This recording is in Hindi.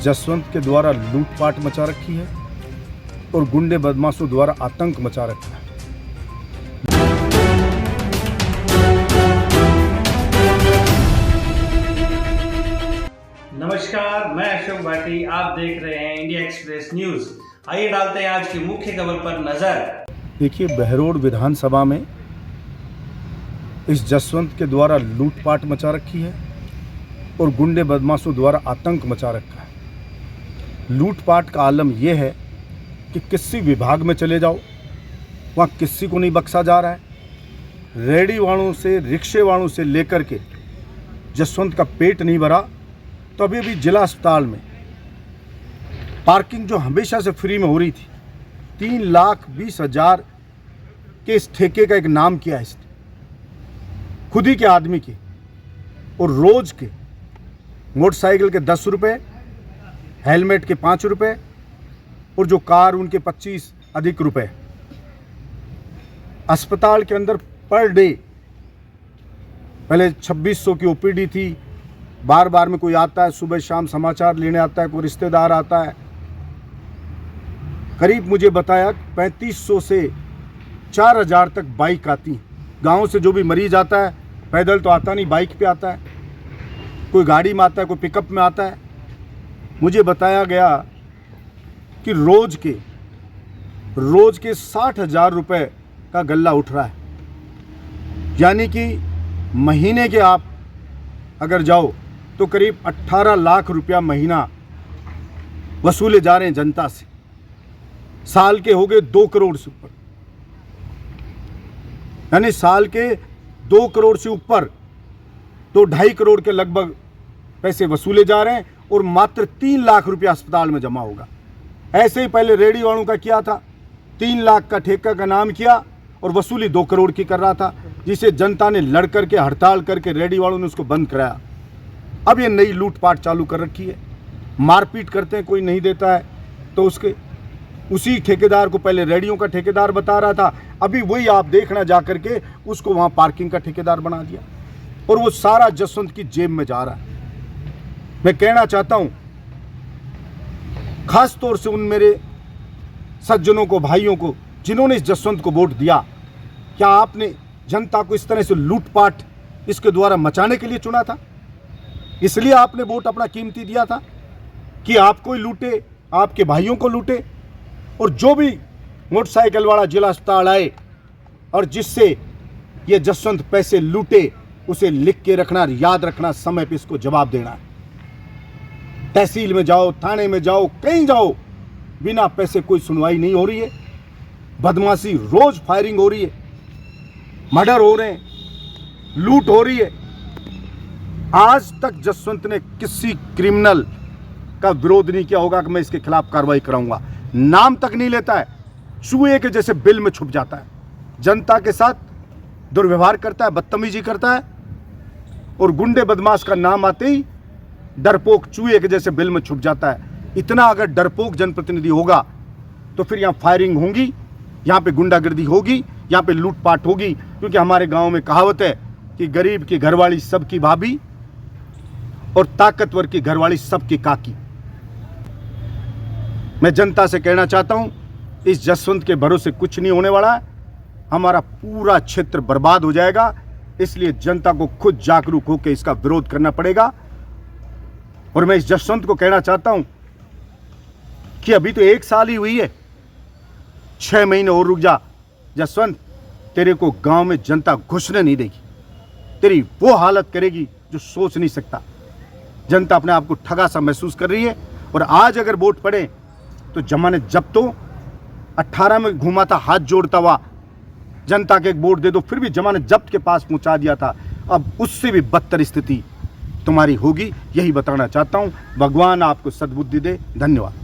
जसवंत के द्वारा लूटपाट मचा रखी है और गुंडे बदमाशों द्वारा आतंक मचा रखा है। नमस्कार, मैं अशोक भाटी। आप देख रहे हैं इंडिया एक्सप्रेस न्यूज। आइए डालते हैं आज की मुख्य खबर पर नजर। देखिए, बहरोड विधानसभा में इस जसवंत के द्वारा लूटपाट मचा रखी है और गुंडे बदमाशों द्वारा आतंक मचा रखा है। लूटपाट का आलम यह है कि किसी विभाग में चले जाओ, वहाँ किसी को नहीं बख्शा जा रहा है। रेडी वालों से, रिक्शे वालों से लेकर के जसवंत का पेट नहीं भरा तो अभी भी जिला अस्पताल में पार्किंग जो हमेशा से फ्री में हो रही थी, 3,20,000 के इस ठेके का एक नाम किया है इसने, खुद ही के आदमी के, और रोज के मोटरसाइकिल के 10 रुपये, हेलमेट के 5 रुपये और जो कार उनके 25 अधिक रुपए। अस्पताल के अंदर पर डे पहले 2600 की ओपीडी थी। बार बार में कोई आता है, सुबह शाम समाचार लेने आता है, कोई रिश्तेदार आता है। करीब मुझे बताया 3500 से 4000 तक बाइक आती हैं। गांव से जो भी मरीज आता है, पैदल तो आता नहीं, बाइक पे आता है, कोई गाड़ी में आता है, कोई पिकअप में आता है। मुझे बताया गया कि रोज के 60,000 रुपये का गल्ला उठ रहा है। यानी कि महीने के आप अगर जाओ तो करीब 18 लाख रुपया महीना वसूले जा रहे हैं जनता से। साल के हो गए 2 करोड़ से ऊपर, यानी साल के 2 करोड़ से ऊपर तो 2.5 करोड़ के लगभग पैसे वसूले जा रहे हैं और मात्र 3 लाख रुपया अस्पताल में जमा होगा। ऐसे ही पहले रेडी वालों का किया था, 3 लाख का ठेका का नाम किया और वसूली 2 करोड़ की कर रहा था, जिसे जनता ने लड़ करके, हड़ताल करके रेडी वालों ने उसको बंद कराया। अब ये नई लूटपाट चालू कर रखी है। मारपीट करते हैं, कोई नहीं देता है तो उसी ठेकेदार को पहले रेडियो का ठेकेदार बता रहा था, अभी वही आप देखना जा करके उसको वहाँ पार्किंग का ठेकेदार बना दिया और वो सारा जसवंत की जेब में जा रहा है। मैं कहना चाहता हूं खास तौर से उन मेरे सज्जनों को, भाइयों को जिन्होंने इस जसवंत को वोट दिया, क्या आपने जनता को इस तरह से लूटपाट इसके द्वारा मचाने के लिए चुना था? इसलिए आपने वोट अपना कीमती दिया था कि आपको ही लूटे, आपके भाइयों को लूटे? और जो भी मोटरसाइकिल वाला जिला अस्पताल आए और जिससे ये जसवंत पैसे लूटे, उसे लिख के रखना, याद रखना, समय पे इसको जवाब देना। तहसील में जाओ, थाने में जाओ, कहीं जाओ, बिना पैसे कोई सुनवाई नहीं हो रही है। बदमाशी, रोज फायरिंग हो रही है, मर्डर हो रहे हैं, लूट हो रही है। आज तक जसवंत ने किसी क्रिमिनल का विरोध नहीं किया होगा कि मैं इसके खिलाफ कार्रवाई कराऊंगा। नाम तक नहीं लेता है, चूहे के जैसे बिल में छुप जाता है, जनता के साथ दुर्व्यवहार करता है, बदतमीजी करता है और गुंडे बदमाश का नाम आते ही डरपोक चूहे के जैसे बिल में छुप जाता है। इतना अगर डरपोक जनप्रतिनिधि होगा तो फिर यहाँ फायरिंग होंगी, यहाँ पे गुंडागर्दी होगी, यहाँ पे लूटपाट होगी। क्योंकि हमारे गांव में कहावत है कि गरीब की घरवाली सबकी भाभी और ताकतवर की घरवाली सबकी काकी। मैं जनता से कहना चाहता हूं, इस जसवंत के भरोसे कुछ नहीं होने वाला है। हमारा पूरा क्षेत्र बर्बाद हो जाएगा। इसलिए जनता को खुद जागरूक होकर इसका विरोध करना पड़ेगा। और मैं इस जसवंत को कहना चाहता हूं कि अभी तो 1 साल ही हुई है, 6 महीने और रुक जा जसवंत। तेरे को गांव में जनता घुसने नहीं देगी, तेरी वो हालत करेगी जो सोच नहीं सकता। जनता अपने आप को ठगा सा महसूस कर रही है। और आज अगर वोट पड़े तो जमाने जब तो 18 में घूमा था हाथ जोड़ता हुआ, जनता के एक वोट दे दो, फिर भी जमाने जब्त के पास पहुंचा दिया था। अब उससे भी बदतर स्थिति तुम्हारी होगी, यही बताना चाहता हूं। भगवान आपको सद्बुद्धि दे। धन्यवाद।